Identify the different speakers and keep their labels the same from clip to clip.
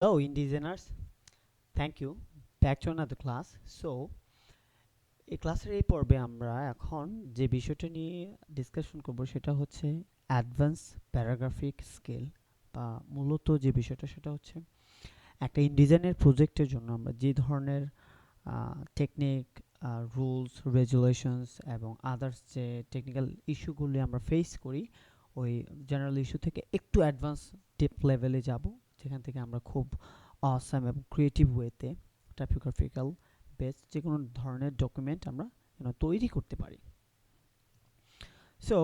Speaker 1: Hello, InDesigners. Thank you. Back to another class. এই ক্লাসের এই পর্বে আমরা এখন যে বিষয়টা নিয়ে ডিসকাশন করব সেটা হচ্ছে অ্যাডভান্স প্যারাগ্রাফিক স্কেল, বা মূলত যে বিষয়টা সেটা হচ্ছে একটা ইনডিজাইনের প্রজেক্টের জন্য আমরা যে ধরনের টেকনিক, রুলস, রেগুলেশনস এবং আদার্স যে টেকনিক্যাল ইস্যুগুলি আমরা ফেস করি, ওই জেনারেল ইস্যু থেকে একটু অ্যাডভান্স ডিপ লেভেলে যাব, যেখান থেকে আমরা খুব অসাম এবং ক্রিয়েটিভ ওয়েতে টাইপোগ্রাফিক্যাল বেস যে কোনো ধরনের ডকুমেন্ট আমরা তৈরি করতে পারি। সো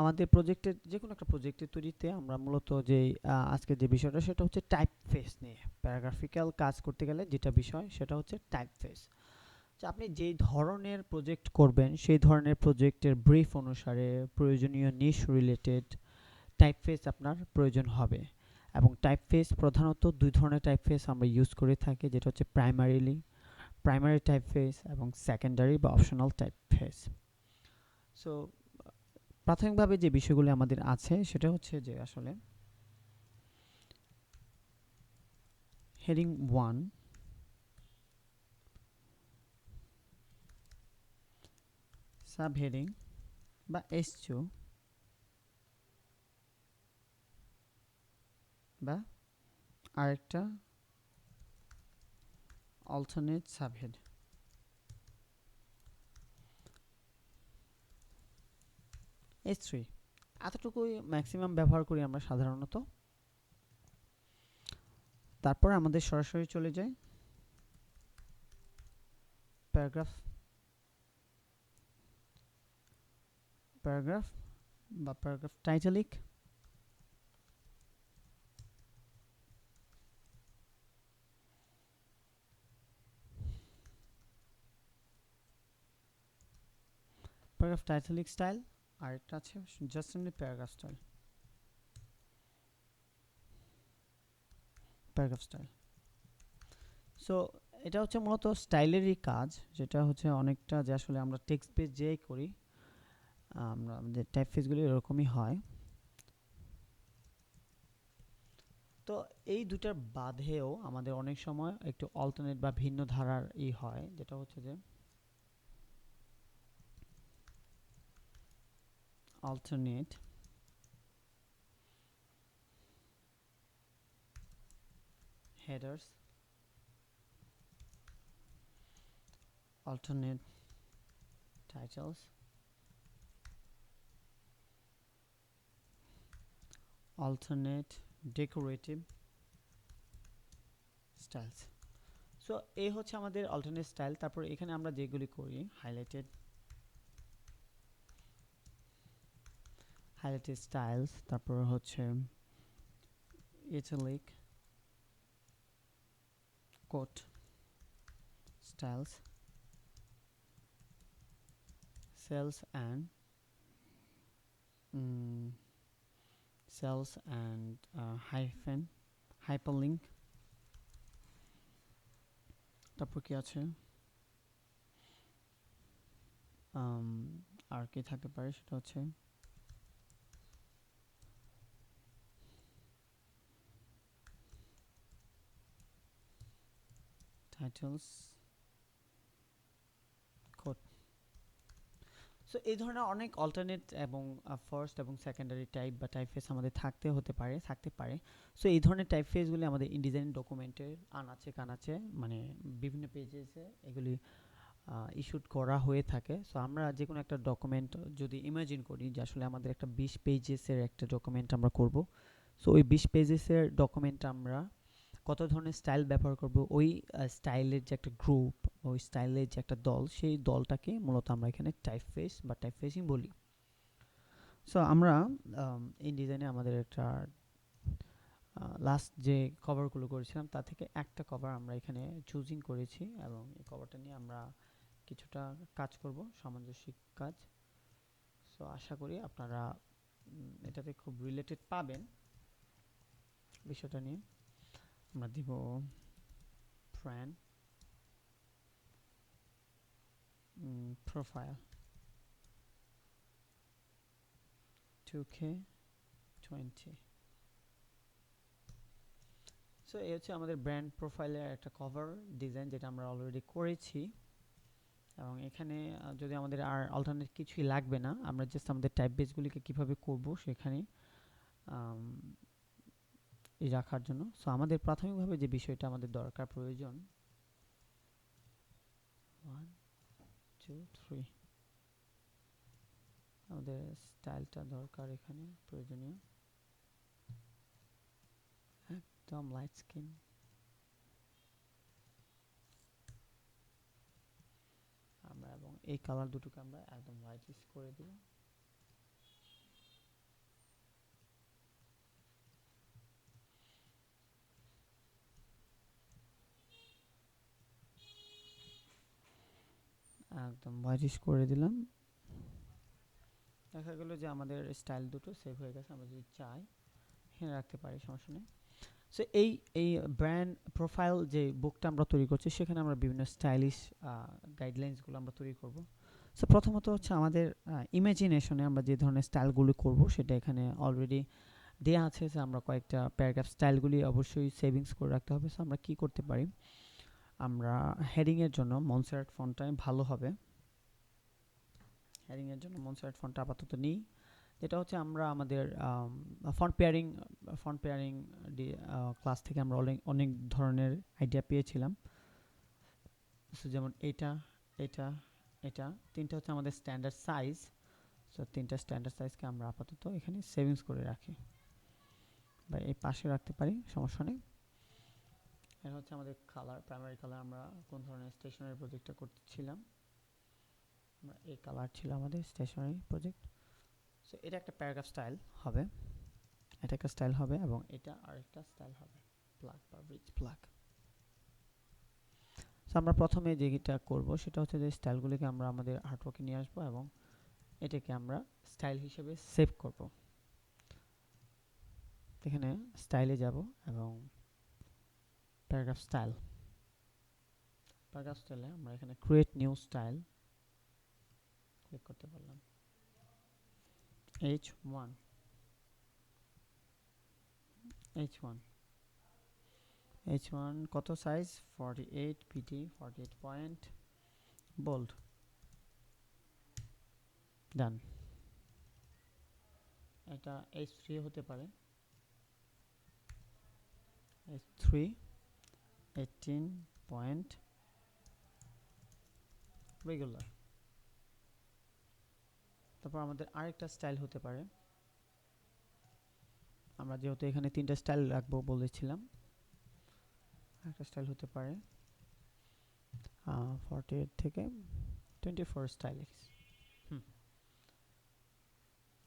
Speaker 1: আমাদের প্রজেক্টের যে কোনো একটা প্রজেক্টের তৈরিতে আমরা মূলত যে আজকে যে বিষয়টা সেটা হচ্ছে টাইপ ফেস নিয়ে। প্যারাগ্রাফিক্যাল কাজ করতে গেলে যেটা বিষয় সেটা হচ্ছে টাইপ ফেস। আপনি যেই ধরনের প্রজেক্ট করবেন সেই ধরনের প্রজেক্টের ব্রিফ অনুসারে প্রয়োজনীয় নিশ রিলেটেড টাইপফেস আপনার প্রয়োজন হবে। এবং টাইপফেস প্রধানত দুই ধরনের টাইপফেস আমরা ইউজ করে থাকি, যেটা হচ্ছে প্রাইমারি টাইপফেস এবং সেকেন্ডারি বা অপশনাল টাইপফেস। সো প্রাথমিকভাবে যে বিষয়গুলি আমাদের আছে সেটা হচ্ছে যে আসলে হেডিং 1, সাব হেডিং বা S2 বা আরেকটা অল্টারনেট সাবহেড, S3, এতটুকুই ম্যাক্সিমাম ব্যবহার করি আমরা সাধারণত। তারপর আমাদের সরাসরি চলে যায় প্যারাগ্রাফ প্যারাগ্রাফ বা প্যারাগ্রাফ টাইটালিক, প্যারাগ্রাফ টাইটালিক স্টাইল, আর একটা আছে জাস্ট এমনি paragraph style, paragraph style. So এটা হচ্ছে মূলত স্টাইলেরই কাজ, যেটা হচ্ছে অনেকটা যে আসলে আমরা টেক্সট পেজ যেই করি, আমরা আমাদের টাইপ ফেসগুলি এরকমই হয়। তো এই দুটার বাদেও আমাদের অনেক সময় একটু অল্টারনেট বা ভিন্ন ধারার হয়, যেটা হচ্ছে যে alternate headers, alternate titles, alternate decorative styles. So এই হচ্ছে আমাদের alternate স্টাইল। তারপর এখানে আমরা যেগুলি করি highlighted styles, তারপর হচ্ছে italic quote styles, cells and mm, cells and hyperlink। তারপর কি আছে, আর কি থাকতে পারে সেটা হচ্ছে titles quote। সো এই ধরনের অনেক অল্টারনেট এবং ফার্স্ট এবং সেকেন্ডারি টাইপ বা টাইপফেস আমাদের থাকতে পারে। সো এই ধরনের টাইপফেসগুলি আমাদের ইনডিজাইন ডকুমেন্টের আনাচে কানাচে, মানে বিভিন্ন পেজেসে এগুলি ইস্যুড করা হয়ে থাকে। সো আমরা যে কোনো একটা ডকুমেন্ট যদি ইমাজিন করি যে আসলে আমাদের একটা 20 পেজেসের একটা ডকুমেন্ট আমরা করব, সো ওই 20 পেজেসের ডকুমেন্ট আমরা কত ধরনের স্টাইল ব্যবহার করব, ওই স্টাইলের যে একটা গ্রুপ, ওই স্টাইলের যে একটা দল, সেই দলটাকে মূলত আমরা এখানে টাইপফেস বা টাইপফেসিং বলি। সো আমরা এই ডিজাইনে আমাদের একটা লাস্ট যে কভারগুলো করেছিলাম তা থেকে একটা কভার আমরা এখানে চুজিং করেছি, এবং এই কভারটা নিয়ে আমরা কিছুটা কাজ করব, সামঞ্জস্যিক কাজ। সো আশা করি আপনারা এটাতে খুব রিলেটেড পাবেন বিষয়টা নিয়ে। আমরা দিব ফ্রেন্ড প্রোফাইল 2K20। সো এই হচ্ছে আমাদের ব্র্যান্ড প্রোফাইলের একটা কভার ডিজাইন, যেটা আমরা অলরেডি করেছি। এবং এখানে যদি আমাদের আর অল্টারনেট কিছুই লাগবে না, আমরা জাস্ট আমাদের টাইপ বেসগুলিকে কীভাবে করব সেখানে রাখার জন্য। সো আমাদের প্রাথমিকভাবে যে বিষয়টা আমাদের দরকার প্রয়োজন, 1 2 3, আমাদের স্টাইলটা দরকার এখানে প্রয়োজনীয়, একদম লাইট স্কিন। আমরা এবং এই কালার দুটোকে আমরা একদম হোয়াইটিশ করে দিব। একদম হোয়াইটিশ করে দিলাম। দেখা গেল যে আমাদের স্টাইল দুটো সেভ হয়ে গেছে। আমরা যদি চাই এখানে রাখতে পারি, সমস্যা নেই। সো এই এই ব্র্যান্ড প্রোফাইল যে বুকটা আমরা তৈরি করছি, সেখানে আমরা বিভিন্ন স্টাইলিশ গাইডলাইন্সগুলো আমরা তৈরি করব। সো প্রথমত হচ্ছে আমাদের ইমাজিনেশনে আমরা যে ধরনের স্টাইলগুলি করব সেটা এখানে অলরেডি দেওয়া আছে। যে আমরা কয়েকটা প্যারাগ্রাফ স্টাইলগুলি অবশ্যই সেভিংস করে রাখতে হবে। সো আমরা কি করতে পারি, আমরা হেডিংয়ের জন্য মনসার্ট ফন্টটাই ভালো হবে। হেডিংয়ের জন্য মনসার্ট ফন্টটা আপাতত নিই, যেটা হচ্ছে আমরা আমাদের ফন্ট পেয়ারিং ক্লাস থেকে আমরা অনেক ধরনের আইডিয়া পেয়েছিলাম। যেমন এটা এটা এটা তিনটা হচ্ছে আমাদের স্ট্যান্ডার্ড সাইজ। সো তিনটা স্ট্যান্ডার্ড সাইজকে আমরা আপাতত এখানে সেভিংস করে রাখি, বা এই পাশে রাখতে পারি, সমস্যা নেই। এটা হচ্ছে আমাদের কালার, প্রাইমারি কালার। আমরা কোন ধরনের স্টেশনারি প্রজেক্টটা করতেছিলাম, আমরা এই কালার ছিল আমাদের স্টেশনারি প্রজেক্ট। সো এটা একটা প্যারাগ্রাফ স্টাইল হবে, এটা একটা স্টাইল হবে, এবং এটা আরেকটা স্টাইল হবে, প্লাগ বা ব্রিজ প্লাগ। সো আমরা প্রথমে যেটা করব সেটা হচ্ছে যে স্টাইলগুলিকে আমরা আমাদের আর্টওয়ার্কে নিয়ে আসবো এবং এটাকে আমরা স্টাইল হিসেবে সেভ করব। এখানে স্টাইলে যাব এবং প্যারাগ্রাফ স্টাইল, প্যারাগ্রাফ স্টাইলে আমরা এখানে ক্রিয়েট নিউ স্টাইল ক্লিক করতে পারলাম। H1 H1 H1 কত সাইজ, 48 pt, 48 পয়েন্ট, বোল্ড, ডান। এটা H3 হতে পারে, H3 18 পয়েন্ট, রেগুলার। তারপর আমাদের আরেকটা স্টাইল হতে পারে, আমরা যেহেতু এখানে তিনটা স্টাইল রাখবো বলেছিলাম, একটা স্টাইল হতে পারে 48 থেকে 24 stylish.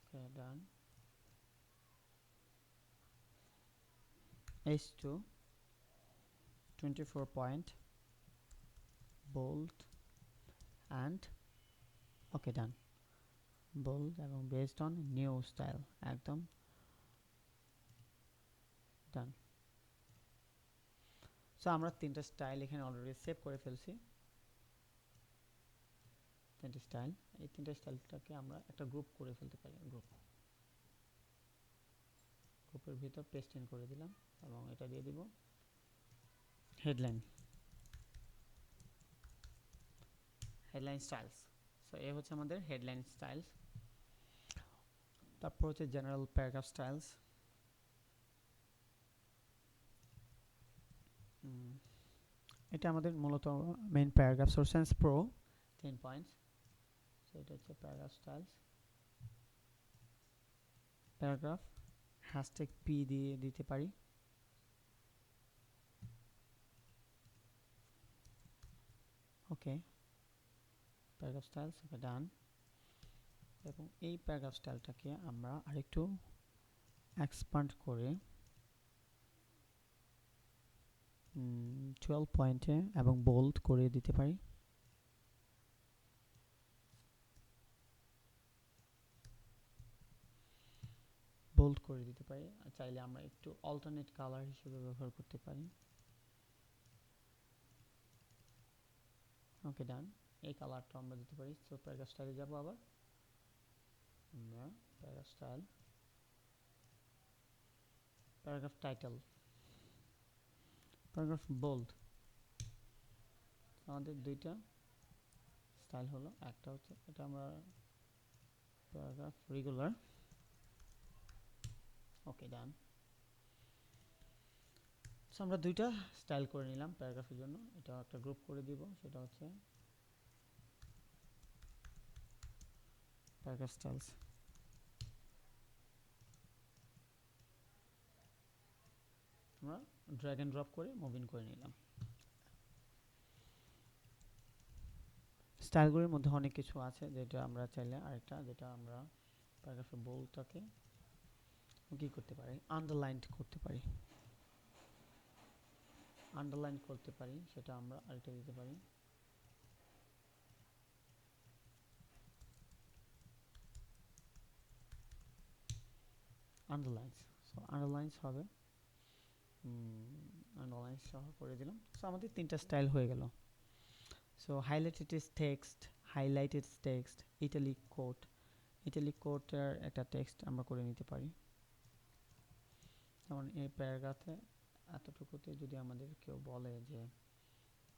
Speaker 1: Okay, done. H2 24 point, bold and okay, done. bold এবং based on new style, একদম ডান। সো আমরা তিনটা স্টাইল এখানে অলরেডি সেভ করে ফেলছি, তিনটা স্টাইল। এই তিনটা স্টাইলটাকে আমরা একটা গ্রুপ করে ফেলতে পারি, গ্রুপের ভিতর পেস্ট ইন করে দিলাম এবং এটা দিয়ে দিব হেডলাইন, হেডলাইন স্টাইলস। সো এই হচ্ছে আমাদের হেডলাইন স্টাইলস। তারপর হচ্ছে জেনারেল প্যারাগ্রাফ স্টাইলস। এটা আমাদের মূলত মেইন প্যারাগ্রাফ সোর্সেন্স প্রো 10 পয়েন্টস। সো এটা হচ্ছে paragraph styles. Paragraph hashtag P দিয়ে দিতে পারি, ওকে। প্যারাগ্রাফ স্টাইলস, ওকে, ডান। এবং এই প্যারাগ্রাফ স্টাইলটাকে আমরা আরেকটু এক্সপান্ড করে 12 পয়েন্টে এবং বোল্ড করে দিতে পারি। বোল্ড করে দিতে পারি, চাইলে আমরা একটু অল্টারনেট কালার হিসেবে ব্যবহার করতে পারি, ওকে, ডান। এই কালারটা আমরা দিতে পারি। সো প্যারাগ্রাফ স্টাইলে যাব, আবার আমরা paragraph style, paragraph title, paragraph bold, আমাদের দুইটা স্টাইল হলো, একটা হচ্ছে এটা আমরা paragraph regular, okay done. So আমরা দুইটা স্টাইল করে নিলাম প্যারাগ্রাফের জন্য, এটা একটা গ্রুপ করে দিব, সেটা হচ্ছে প্যারাগ্রাফ স্টাইলস। আমরা ড্র্যাগ এন্ড ড্রপ করে মুভ ইন করে নিলাম। স্টাইলগুলির মধ্যে অনেক কিছু আছে, যেটা আমরা চাইলে আরেকটা, যেটা আমরা প্যারাগ্রাফের বোল্ডটাকে কি করতে পারি, আন্ডারলাইন করতে পারি, আন্ডারলাইন করতে পারি, সেটা আমরা আরেকটা দিতে পারি। আন্ডারলাইন্স, সো আন্ডারলাইন্স হবে, আন্ডারলাইন্স সহ করে দিলাম। সো আমাদের তিনটা স্টাইল হয়ে গেল। So highlighted text, highlighted text, italic quote, italic কোটের একটা টেক্সট আমরা করে নিতে পারি। যেমন এই প্যারাগ্রাফে এতটুকুতে যদি আমাদের কেউ বলে যে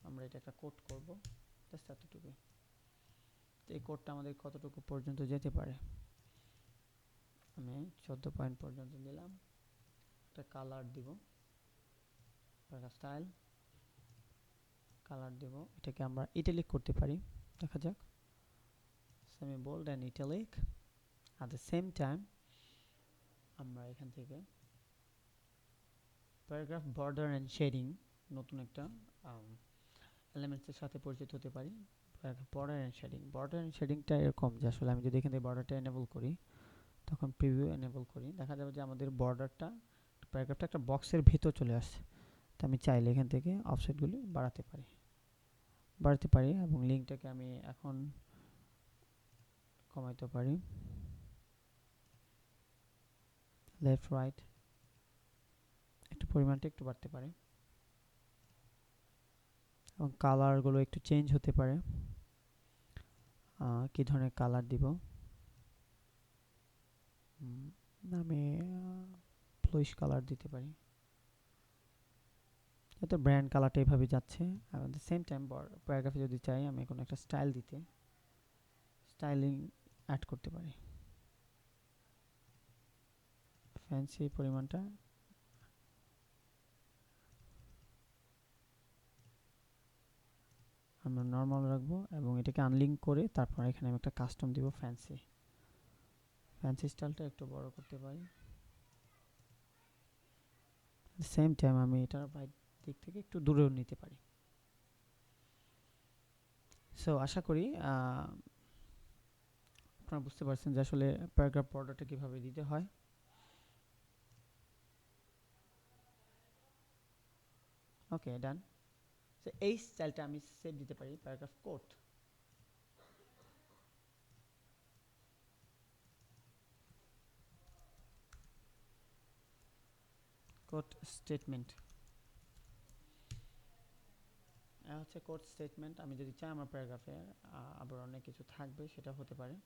Speaker 1: আমরা এটা একটা কোট করব, জাস্ট এতটুকু, এই কোডটা আমাদের কতটুকু পর্যন্ত যেতে পারে, আমি 14 পয়েন্ট পর্যন্ত দিলাম। একটা কালার দিব, প্যারাগ্রাফ স্টাইল কালার দেব, এটাকে আমরা ইটালিক করতে পারি, দেখা যাক, semi bold and italic. At the same time আমরা এখান থেকে প্যারাগ্রাফ বর্ডার অ্যান্ড শেডিং, নতুন একটা এলিমেন্টসের সাথে পরিচিত হতে পারি। Paragraph border and shading, border and শেডিংটা এরকম যে আসলে আমি যদি এখান থেকে বর্ডারটা এনেবল করি, তখন প্রিভিউ এনেবল করি, দেখা যাবে যে আমাদের বর্ডারটা প্যারাগ্রাফটা একটা বক্সের ভিতর চলে আসছে। তো আমি চাইলে এখান থেকে অফসেটগুলি বাড়াতে পারি এবং লিঙ্কটাকে আমি এখন কমাইতে পারি, লেফট রাইট, একটু পরিমাণটা একটু বাড়তে পারে এবং কালারগুলো একটু চেঞ্জ হতে পারে। কি ধরনের কালার দিব, আমি ব্লুইশ কালার দিতে পারি, তো ব্র্যান্ড কালারটা এইভাবে যাচ্ছে। আর দ্য সেম টাইম প্যারাগ্রাফে যদি চাই আমি কোনো একটা স্টাইল দিতে, স্টাইলিং অ্যাড করতে পারি, ফ্যান্সি পরিমাণটা আমরা নর্মাল রাখবো এবং এটাকে আনলিঙ্ক করে তারপর এখানে আমি একটা কাস্টম দিব ফ্যান্সি, ফ্যান্সি স্টাইলটা একটু বড় করতে পারি। সেম টাইম আমি এটার বাইর দিক থেকে একটু দূরেও নিতে পারি। সো আশা করি আপনারা বুঝতে পারছেন যে আসলে প্যারাগ্রাফ বর্ডারটা কীভাবে দিতে হয়। ওকে ডান। সো এই স্টাইলটা আমি সেভ দিতে পারি, প্যারাগ্রাফ কোট, কোট স্টেটমেন্ট, হচ্ছে কোট স্টেটমেন্ট। আমি যদি চাই আমার প্যারাগ্রাফে আবার অনেক কিছু থাকবে, সেটা হতে পারে।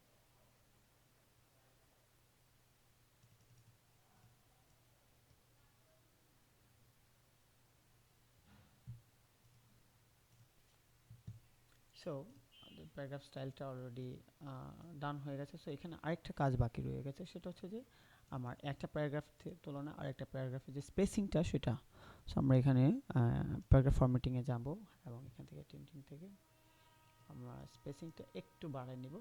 Speaker 1: সো প্যারাগ্রাফ স্টাইলটা অলরেডি ডান হয়ে গেছে। সো এখানে আরেকটা কাজ বাকি রয়ে গেছে, সেটা হচ্ছে যে আমার একটা প্যারাগ্রাফ তুলনায় আরেকটা প্যারাগ্রাফের যে স্পেসিংটা সেটা। সো আমরা এখানে প্যারাগ্রাফ ফরম্যাটিংয়ে যাব এবং এখান থেকে টিনটিন থেকে আমরা স্পেসিংটা একটু বাড়ায় নিব।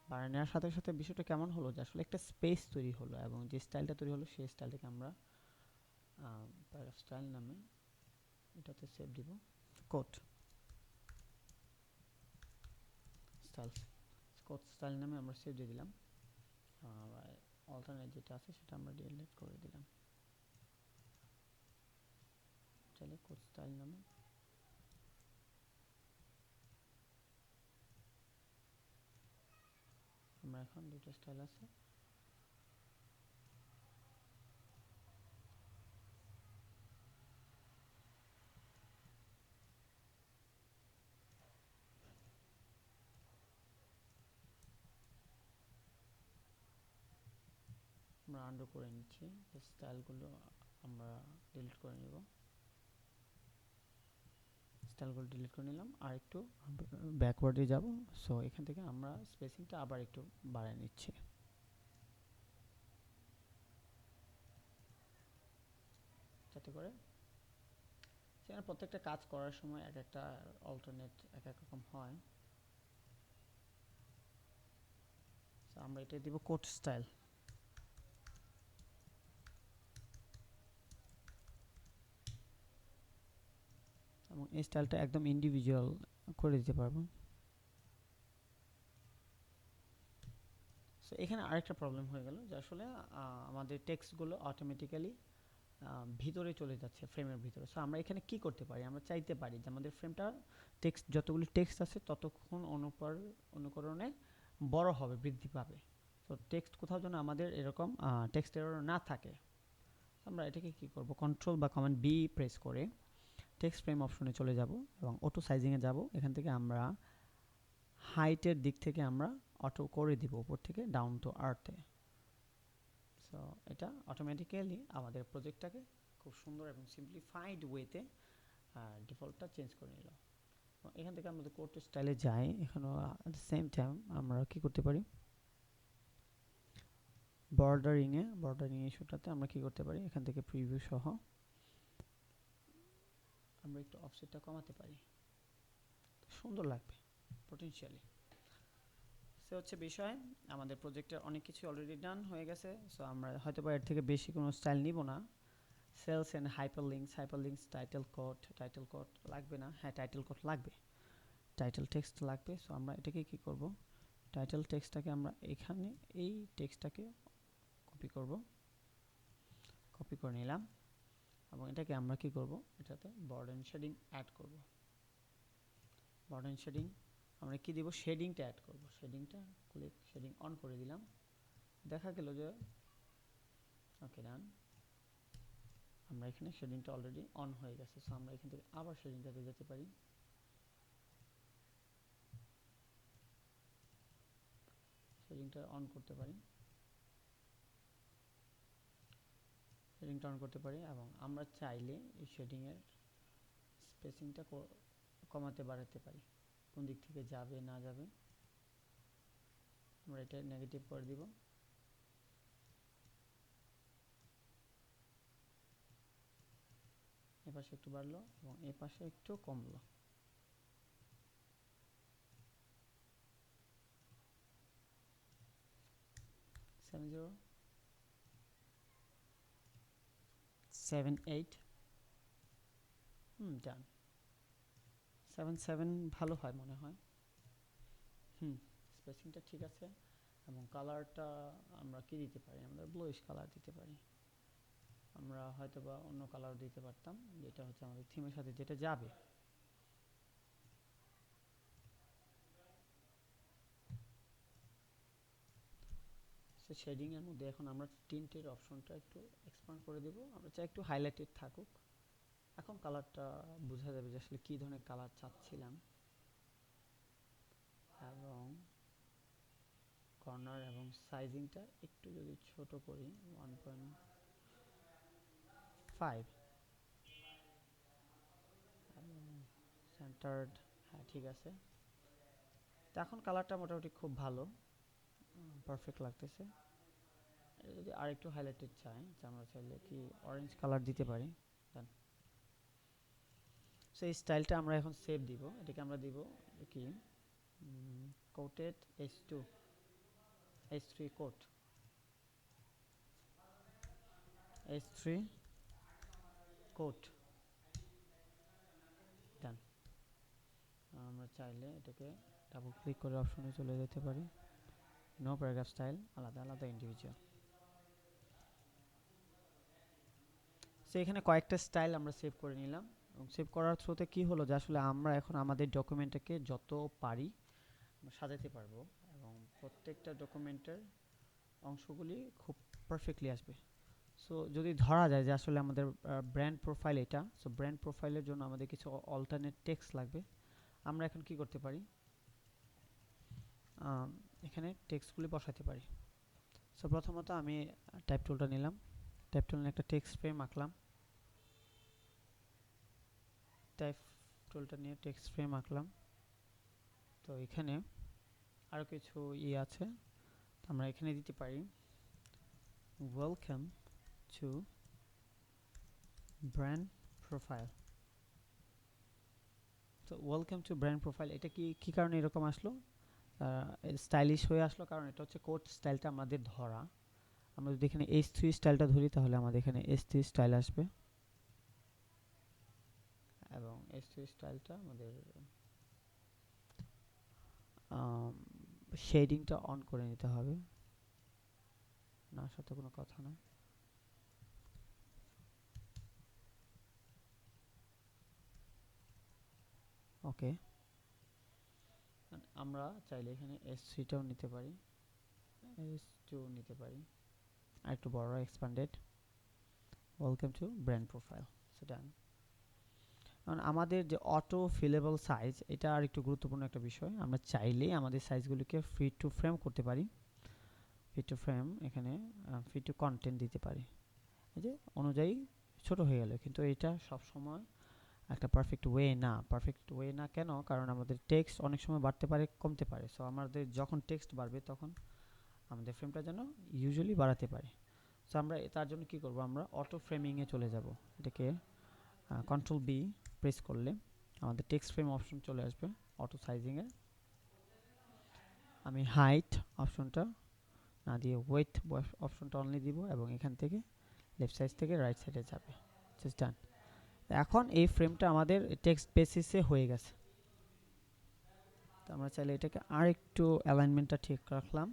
Speaker 1: বাড়ায় নেওয়ার সাথে সাথে বিষয়টা কেমন হলো যে আসলে একটা স্পেস তৈরি হলো এবং যে স্টাইলটা তৈরি হলো সেই স্টাইলটাকে আমরা প্যারাগ্রাফ স্টাইল নামে এটাতে সেভ দিব, কোট স্টাইল, কোট স্টাইল নামে আমরা সেভ দিয়ে দিলাম। অল্টারনেট যেটা আছে সেটা আমরা ডিলিট করে দিলাম, চাইলে কোট স্টাইল নামে। আমরা এখন দুটো স্টাইল আছে, আমরা আন্ডু করে নিচ্ছি, স্টাইলগুলো আমরা ডিলিট করে নিব। স্টাইলগুলো ডিলিট করে নিলাম, আর একটু ব্যাকওয়ার্ডে যাব। সো এখান থেকে আমরা স্পেসিংটা আবার একটু বাড়িয়ে নিচ্ছি। যাতে করে সেখানে প্রত্যেকটা কাজ করার সময় এক একটা অল্টারনেট এক এক রকম হয়। সো আমরা এটা দিব কোট স্টাইল। এবং এই স্টাইলটা একদম ইন্ডিভিজুয়াল করে দিতে পারবো। সো এখানে আরেকটা প্রবলেম হয়ে গেল যে আসলে আমাদের টেক্সটগুলো অটোমেটিক্যালি ভিতরে চলে যাচ্ছে ফ্রেমের ভিতরে। সো আমরা এখানে কি করতে পারি, আমরা চাইতে পারি যে আমাদের ফ্রেমটা টেক্সট যতগুলি টেক্সট আছে ততক্ষণ অনুকরণে বড় হবে, বৃদ্ধি পাবে। তো টেক্সট কোথাও যেন আমাদের এরকম টেক্সট এরর না থাকে। আমরা এটাকে কি করব, কন্ট্রোল বা কমান্ড বি প্রেস করে টেক্সট ফ্রেম অপশনে চলে যাব এবং অটো সাইজিংয়ে যাব। এখান থেকে আমরা হাইটের দিক থেকে আমরা অটো করে দিব উপর থেকে ডাউন টু আর্থে। সো এটা অটোমেটিক্যালি আমাদের প্রজেক্টটাকে খুব সুন্দর এবং সিম্পলিফাইড ওয়েতে ডিফল্টটা চেঞ্জ করে নিল। এখান থেকে আমাদের কোড স্টাইলে যাই। এখানেও অ্যাট দ্য সেম টাইম আমরা কি করতে পারি, বর্ডারিং ইস্যুটাতে আমরা কি করতে পারি, এখান থেকে প্রিভিউ সহ আমরা একটু অফসেটটা কমাতে পারি, সুন্দর লাগবে পটেনশিয়ালি। সে হচ্ছে বিষয়। আমাদের প্রজেক্টের অনেক কিছু অলরেডি ডান হয়ে গেছে। সো আমরা হয়তো এর থেকে বেশি কোনো স্টাইল নিব না। Sales and hyperlinks title code লাগবে না। হ্যাঁ, টাইটেল কোড লাগবে, টাইটেল টেক্সট লাগবে। সো আমরা এটাকে কি করব, টাইটেল টেক্সটটাকে আমরা এখানে এই টেক্সটটাকে কপি করে নিলাম এবং এটাকে আমরা কি করব, এটাতে বর্ডার শেডিং অ্যাড করব। বর্ডার শেডিং আমরা কি দিব, শেডিংটা অ্যাড করব। শেডিং অন করে দিলাম। দেখা গেল যে ওকে ডান, আমরা এখানে শেডিংটা অলরেডি অন হয়ে গেছে। সো আমরা এখান থেকে আবার শেডিংটাতে যেতে পারি। শেডিংটা অন করতে পারি এবং আমরা চাইলে এই শেডিংয়ের স্পেসিংটা কমাতে বাড়াতে পারি, কোন দিক থেকে যাবে না যাবে। আমরা এটা নেগেটিভ করে দিব। এ পাশে একটু বাড়লো এবং এ পাশে একটু কমলো। 7 ডান। 7 ভালো হয় মনে হয়। স্পেসিংটা ঠিক আছে এবং কালারটা আমরা কি দিতে পারি, আমরা ব্লুইশ কালার দিতে পারি। আমরা হয়তো বা অন্য কালার দিতে পারতাম, যেটা হচ্ছে আমাদের থিমের সাথে যেটা যাবে। সো শেডিং এর মধ্যে এখন আমরা টিন্টের অপশনটা একটু এক্সপ্যান্ড করে দেব। আমরা চাই একটু হাইলাইটেড থাকুক। এখন কালারটা বোঝা যাবে যে আসলে কি ধরনের কালার চাচ্ছিলাম। এবং কর্নার এবং সাইজিংটা একটু যদি ছোট করি 1.5, সেন্টার্ড, হ্যাঁ ঠিক আছে। তো এখন কালারটা মোটামুটি খুব ভালো, পারফেক্ট লাগতেছে। যদি আর একটু হাইলাইটেড চাই, আমরা চাইলে কি অরেঞ্জ কালার দিতে পারি। দেন সো এই স্টাইলটা আমরা এখন সেভ দিব। এটাকে আমরা দিব কি, coated H3 coat, H3 coat. ডান। আমরা চাইলে এটাকে ডাবল ক্লিক করে অপশনে চলে যেতে পারি। নো প্যারাগ্রাফ স্টাইল, আলাদা আলাদা ইন্ডিভিজুয়াল। সো এখানে কয়েকটা স্টাইল আমরা সেভ করে নিলাম এবং সেভ করার থ্রুতে কি হলো যে আসলে আমরা এখন আমাদের ডকুমেন্টটাকে যত পারি সাজাতে পারবো এবং প্রত্যেকটা ডকুমেন্টের অংশগুলি খুব পারফেক্টলি আসবে। সো যদি ধরা যায় যে আসলে আমাদের ব্র্যান্ড প্রোফাইল এটা, সো ব্র্যান্ড প্রোফাইলের জন্য আমাদের কিছু অল্টারনেট টেক্সট লাগবে। আমরা এখন কি করতে পারি, এখানে টেক্সটগুলি বসাতে পারি। সো প্রথমত আমি টাইপ টুলটা নিলাম, টাইপ টুল নিয়ে একটা টেক্সট ফ্রেম আঁকলাম। টাইপ টুলটা নিয়ে টেক্সট ফ্রেম আঁকলাম। তো এখানে আরও কিছু আছে, আমরা এখানে দিতে পারি ওয়েলকাম টু ব্র্যান্ড প্রোফাইল। তো ওয়েলকাম টু ব্র্যান্ড প্রোফাইল এটা কি কারণে এরকম আসলো, স্টাইলিশ হয়ে আসলো, কারণ এটা হচ্ছে কোড স্টাইলটা আমাদের ধরা। আমরা যদি এখানে H3 স্টাইলটা ধরি তাহলে আমাদের এখানে H3 স্টাইল আসবে, এবং H3 স্টাইলটা আমাদের শেডিংটা অন করে নিতে হবে, না সাথে কোনো কথা না। ওকে, আমরা চাইলে এখানে S3টাও নিতে পারি, S2 নিতে পারি, আর একটু বড় expanded. Welcome to brand profile, so done. কারণ আমাদের যে অটো ফিলেবল সাইজ, এটা আর একটু গুরুত্বপূর্ণ একটা বিষয়। আমরা চাইলে আমাদের সাইজগুলিকে ফিট টু ফ্রেম করতে পারি। ফিট টু ফ্রেম এখানে ফিট টু কন্টেন্ট দিতে পারি, এই যে অনুযায়ী ছোট হয়ে গেল, কিন্তু এটা সব সময় একটা পারফেক্ট ওয়ে না। পারফেক্ট ওয়ে না কেন? কারণ আমাদের টেক্সট অনেক সময় বাড়তে পারে, কমতে পারে। সো আমাদের যখন টেক্সট বাড়বে তখন আমাদের ফ্রেমটা যেন ইউজুয়ালি বাড়াতে পারি। সো আমরা তার জন্য কি করব, আমরা অটো ফ্রেমিংয়ে চলে যাব। এটাকে কন্ট্রোল বি প্রেস করলে আমাদের টেক্সট ফ্রেম অপশন চলে আসবে অটো সাইজিংয়ে। আমি হাইট অপশনটা না দিয়ে ওয়েট অপশনটা অনলি দিব, এবং এখান থেকে লেফট সাইড থেকে রাইট সাইডে যাবে। জাস্ট ডান। এখন এই ফ্রেমটা আমাদের টেক্সট বেসিসে হয়ে গেছে। তো আমরা চাইলে এটাকে আর একটু অ্যালাইনমেন্টটা ঠিক রাখলাম।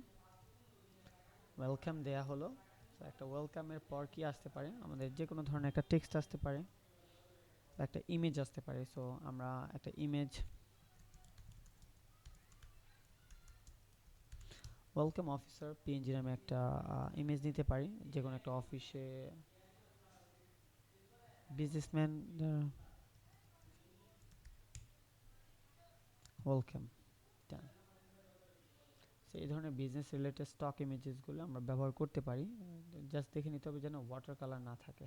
Speaker 1: ওয়েলকাম দেয়া হলো। তো একটা ওয়েলকামের পর কি আসতে পারে, আমাদের যে কোনো ধরনের একটা টেক্সট আসতে পারে, একটা ইমেজ আসতে পারে। সো আমরা একটা ইমেজ, ওয়েলকাম অফিসার পিএনজি নামে একটা ইমেজ নিতে পারি, যে কোনো একটা অফিসে বিজনেসম্যান ওয়েলকাম। সো এই ধরনের বিজনেস রিলেটেড স্টক ইমেজেসগুলো আমরা ব্যবহার করতে পারি। জাস্ট দেখে নিতে হবে যেন ওয়াটার কালার না থাকে।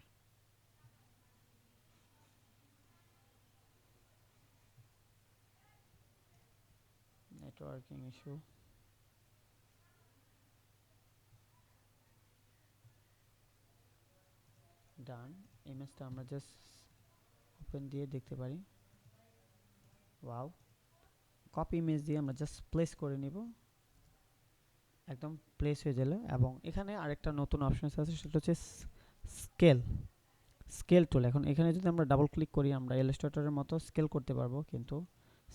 Speaker 1: নেটওয়ার্কিং ইস্যু, ডান। ইমেজটা আমরা জাস্ট ওপেন দিয়ে দেখতে পারি। ওয়াও, কপি ইমেজ দিয়ে আমরা জাস্ট প্লেস করে নিব, একদম প্লেস হয়ে গেল। এবং এখানে আরেকটা নতুন অপশন আছে, সেটা হচ্ছে স্কেল স্কেল টুল। এখন এখানে যদি আমরা ডাবল ক্লিক করি, আমরা ইলাস্ট্রেটরের মতো স্কেল করতে পারবো, কিন্তু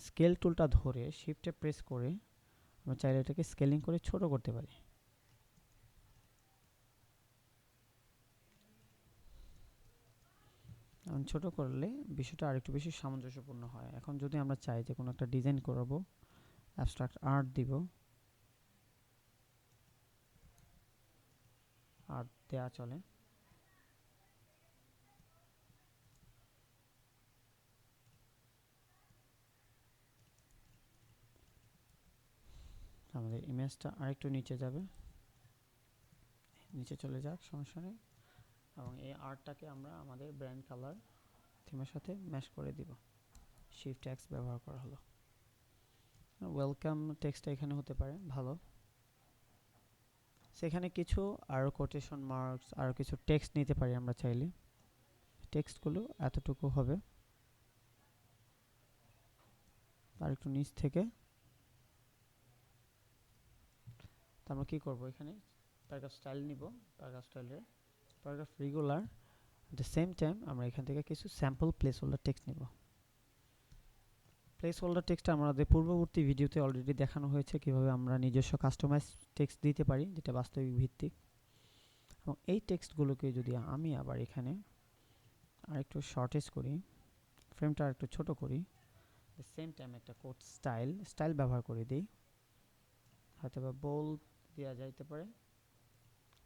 Speaker 1: স্কেল টুলটা ধরে শিফটে প্রেস করে আমরা চাইলে এটাকে স্কেলিং করে ছোট করতে পারি। এখন ছোট করলে বিষয়টা আরেকটু বেশি সামঞ্জস্যপূর্ণ হয়। এখন যদি আমরা চাই যে কোনো একটা ডিজাইন করবো, অ্যাবস্ট্রাক্ট আর্ট দিব, আর্ট দেওয়া চলে। আমাদের ইমেজটা আরেকটু নিচে যাবে, নিচে চলে যাক, সমস্যা নেই। এবং এই আর্টটাকে আমরা আমাদের ব্র্যান্ড কালার থিমের সাথে ম্যাচ করে দিব। শিফট এক্স ব্যবহার করা হলো। ওয়েলকাম টেক্সটটা এখানে হতে পারে, ভালো। সেখানে কিছু আরও কোটেশন মার্কস, আরও কিছু টেক্সট নিতে পারি আমরা চাইলে। টেক্সটগুলো এতটুকু হবে, আর একটু নিচ থেকে। তো আমরা কী করবো, এখানে প্যারাগ্রাফ স্টাইল নিব, প্যারাগ্রাফ স্টাইলের paragraph regular. At the same time আমরা এখান থেকে কিছু স্যাম্পল প্লেস হোল্ডার টেক্সট নিব। প্লেস হোল্ডার টেক্সটটা আমাদের পূর্ববর্তী ভিডিওতে অলরেডি দেখানো হয়েছে কীভাবে আমরা নিজস্ব কাস্টমাইজ টেক্সট দিতে পারি, যেটা বাস্তবিক ভিত্তিক। এবং এই টেক্সটগুলোকে যদি আমি আবার এখানে আরেকটু শর্টেজ করি, ফ্রেমটা আরেকটু ছোট করি, দ্য সেম টাইম একটা কোড স্টাইল ব্যবহার করে দিই, হয়তো বা বোল্ড দেওয়া যাইতে পারে,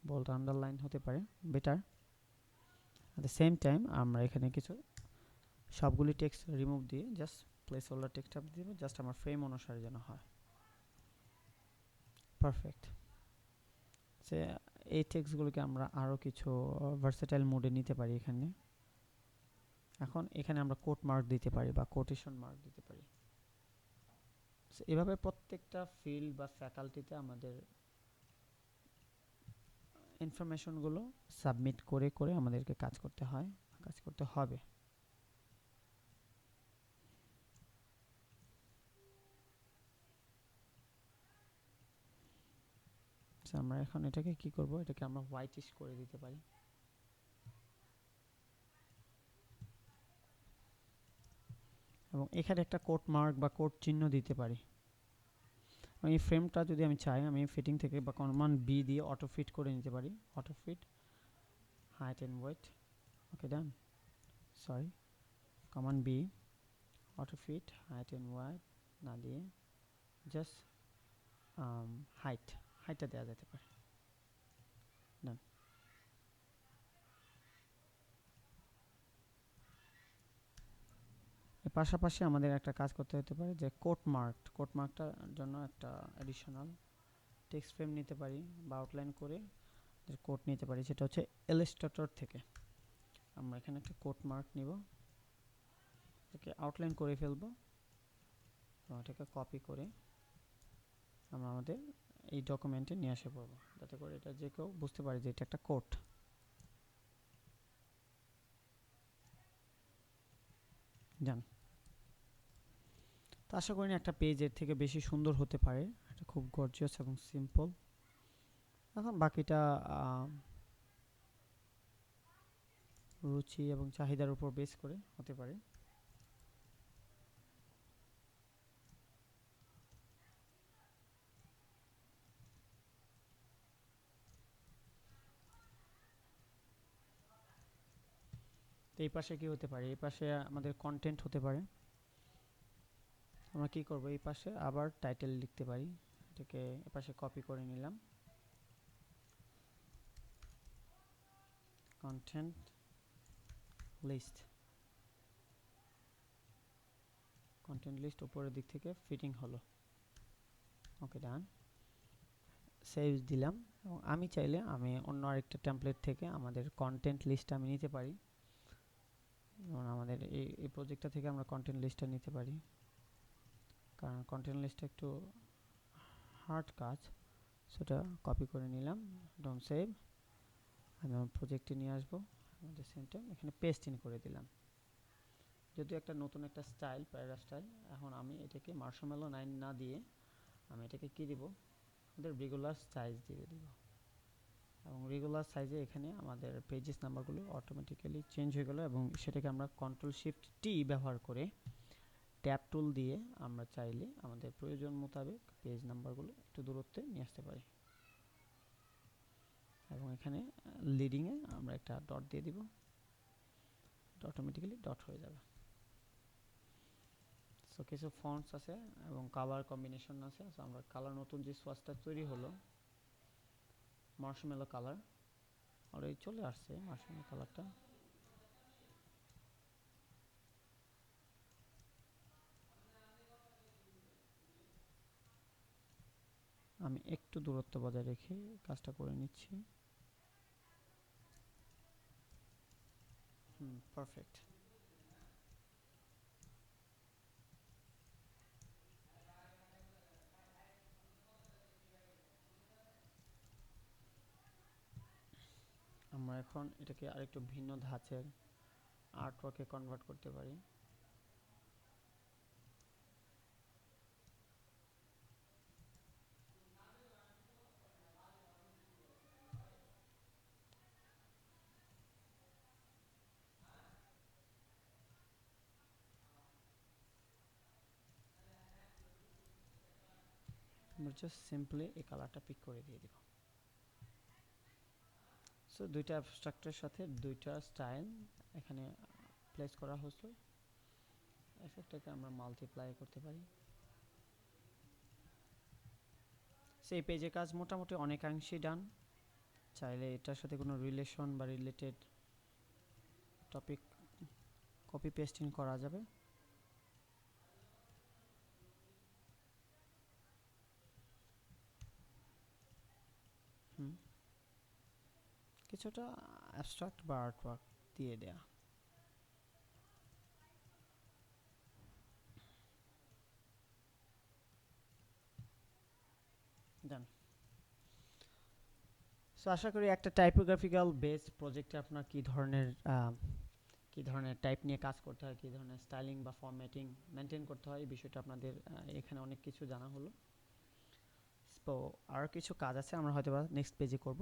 Speaker 1: বোল্ড আন্ডারলাইন হতে পারে better. At the same time আমরা এখানে কিছু সবগুলি টেক্সট রিমুভ দিয়ে জাস্ট প্লেস হোল্ডার টেক্সট দিব, জাস্ট আমার ফ্রেম অনুসারে যেন হয়। পারফেক্ট। সে এই টেক্সটগুলোকে আমরা আরও কিছু ভার্সেটাইল মোডে নিতে পারি এখানে। এখন এখানে আমরা কোট মার্ক দিতে পারি বা কোটেশন মার্ক দিতে পারি। এভাবে প্রত্যেকটা ফিল্ড বা ফ্যাকাল্টিতে আমাদের ইনফরমেশনগুলো সাবমিট করে করে আমাদেরকে কাজ করতে হয়, কাজ করতে হবে। আমরা এখন এটাকে কি করব, এটাকে আমরা হোয়াইটিশ করে দিতে পারি। এবং এখানে একটা কোট মার্ক বা কোট চিহ্ন দিতে পারি। এই ফ্রেমটা যদি আমি চাই, আমি ফিটিং থেকে বা কমান্ড বি দিয়ে অটো ফিট করে নিতে পারি। Auto fit height and weight, okay done. Sorry, command B auto fit height and weight না দিয়ে জাস্ট হাইটটা দেওয়া যেতে পারে। ডান। এর পাশাপাশি আমাদের একটা কাজ করতে হতে পারে যে কোট মার্কটার জন্য একটা অ্যাডিশনাল টেক্সট ফ্রেম নিতে পারি বা আউটলাইন করে যে কোট নিতে পারি, সেটা হচ্ছে ইলাস্ট্রেটর থেকে। আমরা এখানে একটা কোট মার্ক নিব, এটাকে আউটলাইন করে ফেলবো এবং এটাকে কপি করে আমরা আমাদের এই ডকুমেন্টে নিয়ে আসে পড়বো, যাতে করে এটা যে কেউ বুঝতে পারে যে এটা একটা কোট। জান, তো আশা করি একটা পেজ এর থেকে বেশি সুন্দর হতে পারে, এটা খুব গর্জিয়াস এবং সিম্পল। এখন বাকিটা রুচি এবং চাহিদার উপর বেস করে হতে পারে। তো এই পাশে কি হতে পারে, এই পাশে আমাদের কন্টেন্ট হতে পারে। আমরা কি করব, এই পাশে আবার টাইটেল লিখতে পারি, এটাকে এই পাশে কপি করে নিলাম। কন্টেন্ট লিস্ট, কন্টেন্ট লিস্ট উপরের দিক থেকে ফিটিং হলো, ওকে ডান। সেভ দিলাম। এবং আমি চাইলে আমি অন্য আরেকটা টেমপ্লেট থেকে আমাদের কন্টেন্ট লিস্টটা আমি নিতে পারি। যেমন আমাদের এই প্রজেক্টটা থেকে আমরা কন্টেন্ট লিস্টটা নিতে পারি, কারণ কন্টেন্ট লিস্টটা একটু হার্ড কাজ। সেটা কপি করে নিলাম, ডোন্ট সেভ। আমি আমার প্রজেক্টে নিয়ে আসবো, আমাদের সেম টাইম এখানে পেস্ট ইন করে দিলাম। যেহেতু একটা নতুন একটা স্টাইল, প্যারা স্টাইল, এখন আমি এটাকে মার্শমেলো 9 না দিয়ে আমি এটাকে কি দিব, আমাদের রেগুলার সাইজ দিয়ে দিব। এবং রেগুলার সাইজে এখানে আমাদের পেজেস নাম্বারগুলো অটোমেটিক্যালি চেঞ্জ হয়ে গেল। এবং সেটাকে আমরা কন্ট্রোল শিফট টি ব্যবহার করে ট্যাব টুল দিয়ে আমরা চাইলে আমাদের প্রয়োজন মোতাবেক পেজ নাম্বারগুলো একটু দূরত্বে নিয়ে আসতে পারি। এবং এখানে লিডিংয়ে আমরা একটা ডট দিয়ে দিব, অটোমেটিক্যালি ডট হয়ে যাবে। সো কিছু ফন্টস আছে এবং কালার কম্বিনেশন আছে। সো আমরা কালার, নতুন যে সোয়াচটা তৈরি হলো মার্শমেলো কালার, অলরেডি চলে আসছে মার্শমেলো কালারটা। আমি একটু দূরত্ব বজায় রেখে কাজটা করে নিচ্ছি। পারফেক্ট। আমরা এখন এটাকে আরেকটু ভিন্ন ধাঁচের আর্টওয়ার্কে কনভার্ট করতে পারি। আমরা জাস্ট সিম্পলি এই কালারটা পিক করে দিয়ে দিব। সো দুইটা অ্যাবস্ট্রাক্টের সাথে দুইটা স্টাইল এখানে প্লেস করা হয়েছে। এফেক্টটাকে আমরা মাল্টিপ্লাই করতে পারি। সেই পেজের কাজ মোটামুটি অনেকাংশেই ডান। চাইলে এটার সাথে কোনো রিলেশন বা রিলেটেড টপিক কপি পেস্টিং করা যাবে। কিছুটা অ্যাবস্ট্রাক্ট বা আর্টওয়ার্ক দিয়ে দেয়া। জান। সো আশা করি একটা টাইপোগ্রাফিক্যাল বেসড প্রজেক্টে আপনার কী ধরনের টাইপ নিয়ে কাজ করতে হয়, কী ধরনের স্টাইলিং বা ফরম্যাটিং মেনটেন করতে হয়, এই বিষয়টা আপনাদের এখানে অনেক কিছু জানা হলো। তো আর কিছু কাজ আছে আমরা হয়তো বা নেক্সট পেজে করব।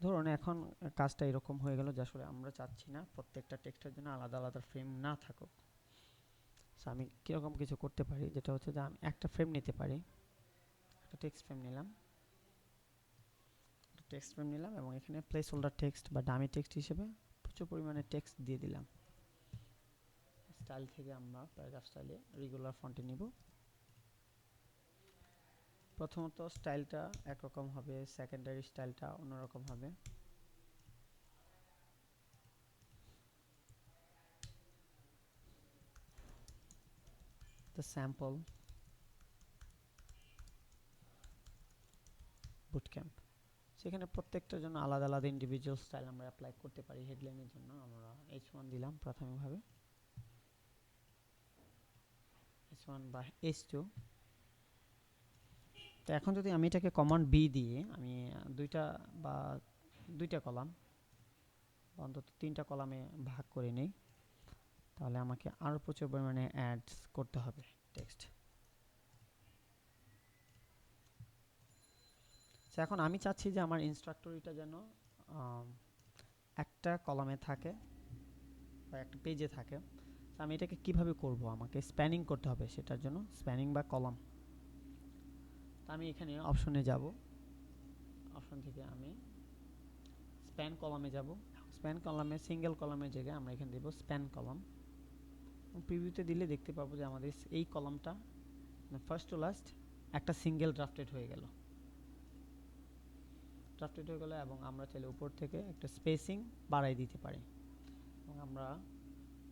Speaker 1: ধরুন এখন কাজটা এরকম হয়ে গেল যে আসলে আমরা চাচ্ছি না প্রত্যেকটা টেক্সটের জন্য আলাদা আলাদা ফ্রেম না থাকুক। সো আমি কীরকম কিছু করতে পারি, যেটা হচ্ছে যে আমি একটা ফ্রেম নিতে পারি, একটা টেক্সট ফ্রেম নিলাম, এবং এখানে প্লেস হোল্ডার টেক্সট বা ডামি টেক্সট হিসেবে প্রচুর পরিমাণে টেক্সট দিয়ে দিলাম। স্টাইল থেকে আমরা প্যারাগ্রাফ স্টাইলে রেগুলার ফন্টে নিব। প্রথমত স্টাইলটা একরকম হবে, সেকেন্ডারি স্টাইলটা অন্যরকম হবে। দ্য স্যাম্পল বুটক্যাম্প, সেখানে প্রত্যেকটার জন্য আলাদা আলাদা ইন্ডিভিজুয়াল স্টাইল আমরা অ্যাপ্লাই করতে পারি। হেডলাইনের জন্য আমরা H1 দিলাম প্রাথমিকভাবে, H1 বা H2। তো এখন যদি আমি এটাকে কমান্ড বি দিয়ে আমি দুইটা কলাম, অন্তত 3টা কলামে ভাগ করে নেই, তাহলে আমাকে আরও প্রচুর পরিমাণে অ্যাডস করতে হবে টেক্সট। এখন আমি চাচ্ছি যে আমার ইনস্ট্রাক্টরিটা যেন একটা কলামে থাকে বা একটা পেজে থাকে। আমি এটাকে কিভাবে করব, আমাকে স্প্যানিং করতে হবে, সেটার জন্য স্প্যানিং বা কলাম। আমি এখানে অপশনে যাব, অপশন থেকে আমি স্প্যান কলামে যাব। স্প্যান কলামে সিঙ্গেল কলামের জায়গায় আমরা এখানে দেব স্প্যান কলাম। প্রিভিউতে দিলে দেখতে পাবো যে আমাদের এই কলামটা ফার্স্ট টু লাস্ট একটা সিঙ্গেল ড্রাফটেড হয়ে গেল এবং আমরা চাইলে উপর থেকে একটা স্পেসিং বাড়াই দিতে পারি, এবং আমরা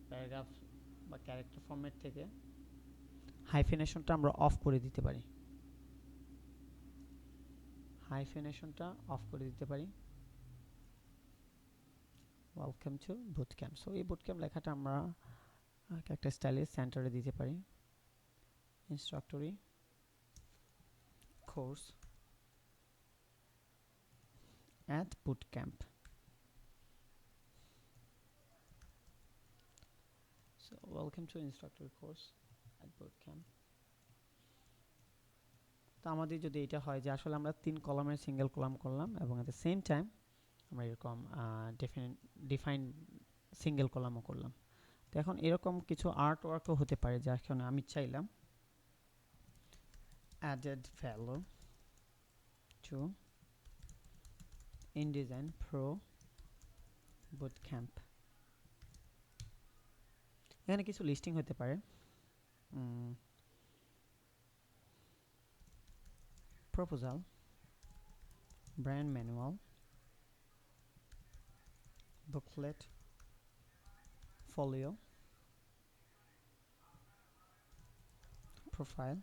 Speaker 1: প্যারাগ্রাফ বা ক্যারেক্টার ফরম্যাট থেকে হাইফেনেশনটা আমরা অফ করে দিতে পারি। Welcome to boot camp. সো এই বুটক্যাম্প লেখাটা আমরা একটা স্টাইলে সেন্টারে দিতে পারি। ইনস্ট্রাক্টরি course at bootcamp. So welcome to instructor course at bootcamp. তো আমাদের যদি এটা হয় যে আসলে আমরা 3 কলামের সিঙ্গেল কলাম করলাম এবং এট দ্য সেম টাইম আমরা এরকম ডিফাইন সিঙ্গেল কলামও করলাম। তো এখন এরকম কিছু আর্ট ওয়ার্কও হতে পারে, যা এখন আমি চাইলাম added value to InDesign Pro Bootcamp। এখানে কিছু লিস্টিং হতে পারে, proposal, brand manual, booklet, folio, profile,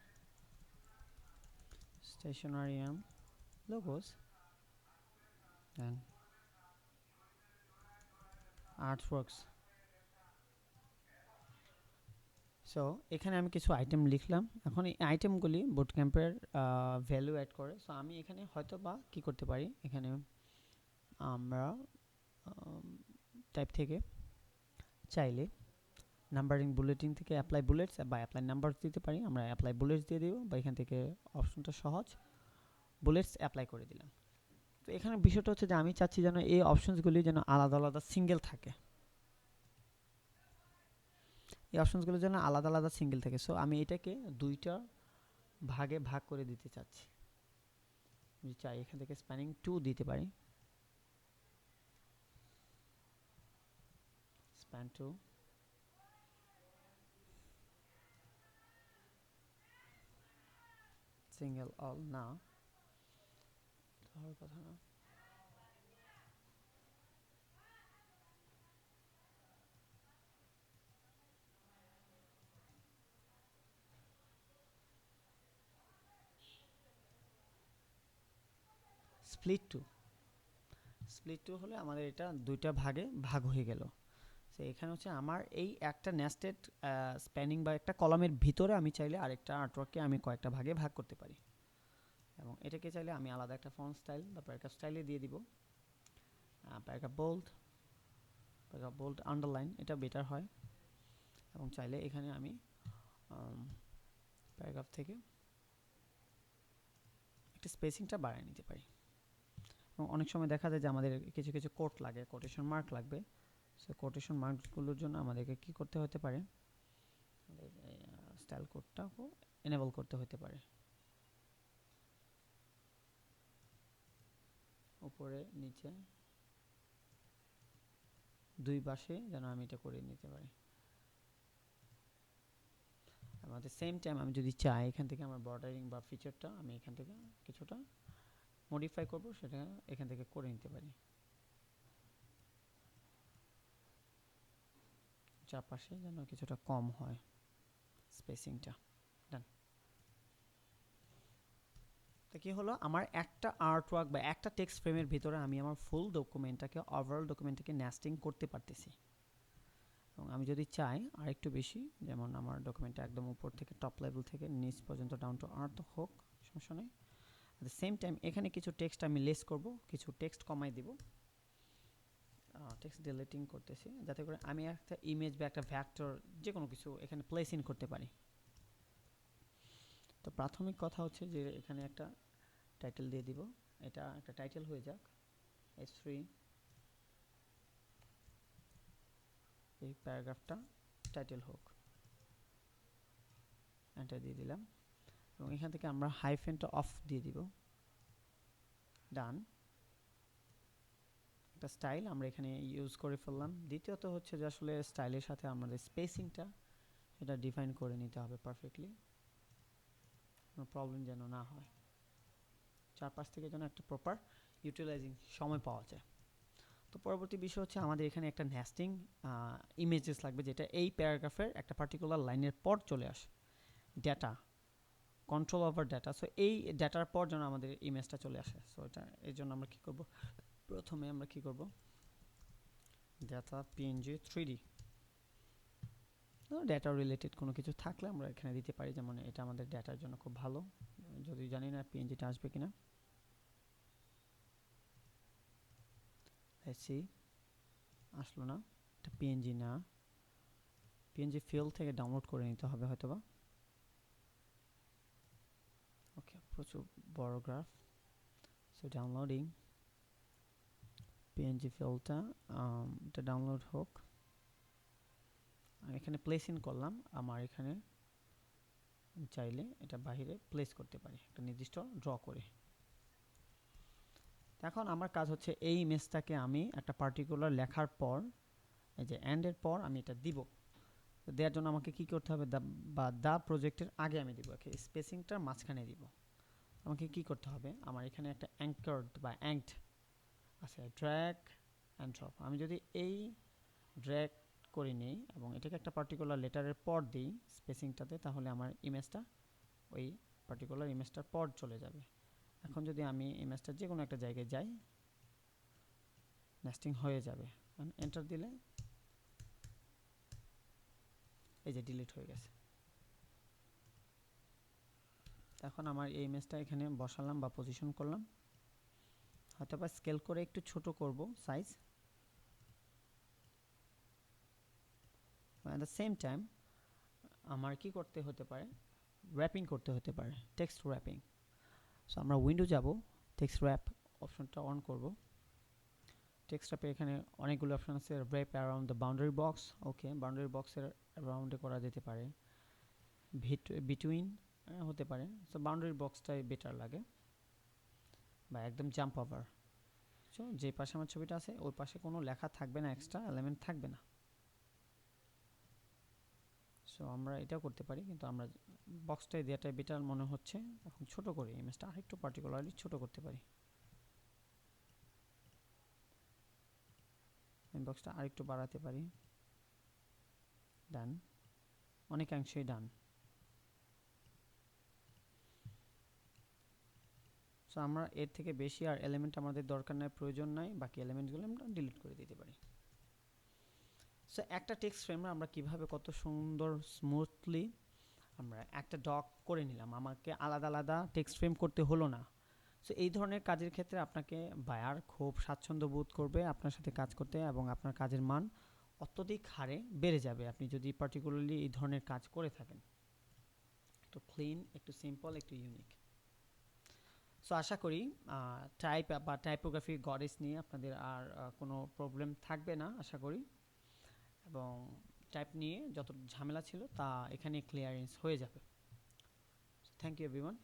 Speaker 1: stationery and logos, and artworks. So এখানে আমি কিছু আইটেম লিখলাম। এখন এই আইটেমগুলি বুটক্যাম্পের ভ্যালু অ্যাড করে। সো আমি এখানে হয়তো বা কী করতে পারি, এখানে আমরা টাইপ থেকে চাইলে নাম্বারিং বুলেটিং থেকে অ্যাপ্লাই বুলেটস বা অ্যাপ্লাই নাম্বার দিতে পারি। আমরা অ্যাপ্লাই বুলেটস দিয়ে দিব, বা এখান থেকে অপশনটা সহজ, বুলেটস অ্যাপ্লাই করে দিলাম। তো এখানে বিষয়টা হচ্ছে যে আমি চাচ্ছি যেন এই অপশনসগুলি যেন আলাদা আলাদা সিঙ্গেল থাকে, এই অপশনসগুলো যেন আলাদা আলাদা সিঙ্গেল থাকে। সো আমি এটাকে দুইটা ভাগে ভাগ করে দিতে চাচ্ছি। যদি চাই এখান থেকে স্প্যানিং 2 দিতে পারি, স্প্যান 2, সিঙ্গেল অল না, হওয়ার কথা না। স্প্লিট টু হলে আমাদের এটা দুইটা ভাগে ভাগ হয়ে গেল। সো এখানে হচ্ছে আমার এই একটা নেস্টেড স্প্যানিং বা একটা কলামের ভিতরে আমি চাইলে আরেকটা আর্টওয়ার্ককে আমি কয়েকটা ভাগে ভাগ করতে পারি, এবং এটাকে চাইলে আমি আলাদা একটা ফন্ট স্টাইল বা প্যারাগ্রাফ স্টাইলে দিয়ে দিব, প্যারাগ্রাফ বোল্ড আন্ডারলাইন, এটা বেটার হয়। এবং চাইলে এখানে আমি প্যারাগ্রাফ থেকে একটা স্পেসিংটা বাড়িয়ে নিতে পারি। এবং অনেক সময় দেখা যায় যে আমাদের কিছু কিছু কোট লাগে, কোটেশন মার্ক লাগবে। সো কোটেশন মার্কগুলোর জন্য আমাদেরকে কি করতে হতে পারে, আমাদের স্টাইল কোডটাও এনেবল করতে হতে পারে। উপরে নিচে দুই পাশে যেন আমি এটা করে নিতে পারি। আমাদের সেম টাইম আমি যদি চাই এখান থেকে আমার বর্ডারিং বা ফিচারটা আমি এখান থেকে কিছুটা মডিফাই করব, সেটা এখান থেকে করে নিতে পারি। চারপাশে যেন কিছুটা কম হয় স্পেসিংটা। ডান। তো কি হলো, আমার একটা আর্টওয়ার্ক বা একটা টেক্সট ফ্রেমের ভিতরে আমি আমার ফুল ডকুমেন্টটাকে, ওভারঅল ডকুমেন্টটাকে নেস্টিং করতে পারতেছি। এবং আমি যদি চাই আরেকটু বেশি, যেমন আমার ডকুমেন্টটা একদম উপর থেকে টপ লেভেল থেকে নিচ পর্যন্ত ডাউন টু আর্থ হোক, সমস্যা নেই। অ্যাট দ্য সেম টাইম এখানে কিছু টেক্সট আমি লেস করব, কিছু টেক্সট কমাই দিব। টেক্সট ডিলিটিং করতেছি যাতে করে আমি একটা ইমেজ বা একটা ভ্যাক্টর যে কোনো কিছু এখানে প্লেস ইন করতে পারি। তো প্রাথমিক কথা হচ্ছে যে এখানে একটা টাইটেল দিয়ে দিব, এটা একটা টাইটেল হয়ে যাক H3, এই প্যারাগ্রাফটা টাইটেল হোক, এন্টার দিয়ে দিলাম। এবং এখান থেকে আমরা হাইফেনটা অফ দিয়ে দিব। ডান। একটা স্টাইল আমরা এখানে ইউজ করে ফেললাম। দ্বিতীয়ত হচ্ছে যে আসলে স্টাইলের সাথে আমাদের স্পেসিংটা সেটা ডিফাইন করে নিতে হবে পারফেক্টলি, কোনো প্রবলেম যেন না হয়, চারপাশ থেকে যেন একটা প্রপার ইউটিলাইজিং সময় পাওয়া যায়। তো পরবর্তী বিষয় হচ্ছে আমাদের এখানে একটা নেস্টিং ইমেজেস লাগবে, যেটা এই প্যারাগ্রাফের একটা পার্টিকুলার লাইনের পর চলে আসে। Data, control over data. So এই ডেটার পর যেন আমাদের ইমেজটা চলে আসে। সো এটা এর জন্য আমরা কী করব, প্রথমে আমরা কী করব, data PNG 3D, data related কোনো কিছু থাকলে আমরা এখানে দিতে পারি, যেমন এটা আমাদের ডেটার জন্য খুব ভালো। যদি জানি না PNGটা আসবে কিনা, সি আসলো না, এটা PNG না, PNG ফিল থেকে ডাউনলোড করে নিতে হবে হয়তোবা। ওকে, প্রচুর বড় গ্রাফ। সো ডাউনলোডিং PNG ফিলটা, এটা ডাউনলোড হোক। আমি এখানে প্লেস ইন করলাম, আমার এখানে চাইলে এটা বাইরে প্লেস করতে পারি একটা নির্দিষ্ট ড্র করে। এখন আমার কাজ হচ্ছে এই ইমেজটাকে আমি একটা পার্টিকুলার লেখার পর, এই যে এন্ডের পর আমি এটা দিব। দেওয়ার জন্য আমাকে কি করতে হবে, বা দা প্রজেক্টের আগে আমি দিব, স্পেসিংটার মাঝখানে দিব। আমাকে কি করতে হবে, আমার এখানে একটা অ্যাঙ্কার্ড বা অ্যাঙ্কড আছে, ড্র্যাগ অ্যান্ড ড্রপ। আমি যদি এই ড্র্যাগ করে নিই এবং এটাকে একটা পার্টিকুলার লেটারের পর দিই স্পেসিংটাতে, তাহলে আমার ইমেজটা ওই পার্টিকুলার ইমেজটার পর চলে যাবে। এখন যদি আমি ইমেজটা যে কোনো একটা জায়গায় যাই, নেস্টিং হয়ে যাবে। এন্টার দিলে এই যে ডিলিট হয়ে গেছে। এখন আমার এই ইমেজটা এখানে বসালাম বা পজিশন করলাম, হয়তো বা স্কেল করে একটু ছোট করব size. At the same time আমার কি করতে হতে পারে, র্যাপিং করতে হতে পারে, টেক্সট র্যাপিং। সো আমরা উইন্ডো যাব, টেক্সট র্যাপ অপশনটা অন করব। টেক্সট র্যাপে এখানে অনেকগুলো অপশন আছে, wrap around the boundary box. Okay, boundary বক্সের অ্যারাউন্ডে করা যেতে পারে, বিটুইন হতে পারে। সো বাউন্ডারি বক্সটাই বেটার লাগে, বা একদম জাম্প ওভার। সো যে পাশে আমার ছবিটা আছে ওই পাশে কোনো লেখা থাকবে না, এক্সট্রা এলিমেন্ট থাকবে না। সো আমরা এটাও করতে পারি, কিন্তু আমরা বক্সটাই দেওয়াটাই বেটার মনে হচ্ছে। এখন ছোট করে ইমেজটা আরেকটু পার্টিকুলারলি ছোট করতে পারি, বক্সটা আরেকটু বাড়াতে পারি। ডান, অনেকাংশেই ডান। সো আমরা এর থেকে বেশি আর এলিমেন্ট আমাদের দরকার নাই, প্রয়োজন নাই, বাকি এলিমেন্টগুলো আমরা ডিলিট করে দিতে পারি। সো একটা টেক্সট ফ্রেমে আমরা কিভাবে কত সুন্দর স্মুথলি আমরা একটা ডক করে নিলাম, আমাকে আলাদা আলাদা টেক্সট ফ্রেম করতে হলো না। সো এই ধরনের কাজের ক্ষেত্রে আপনাকে বায়ার খুব স্বাচ্ছন্দ্য বোধ করবে আপনার সাথে কাজ করতে, এবং আপনার কাজের মান অত্যধিক হারে বেড়ে যাবে আপনি যদি পার্টিকুলারলি এই ধরনের কাজ করে থাকেন। একটু ক্লিন, একটু সিম্পল, একটু ইউনিক। সো আশা করি টাইপ বা টাইপোগ্রাফি গডেস নিয়ে আপনাদের আর কোনো প্রবলেম থাকবে না আশা করি, এবং টাইপ নিয়ে যত ঝামেলা ছিল তা এখানে ক্লিয়ারেন্স হয়ে যাবে। Thank you everyone.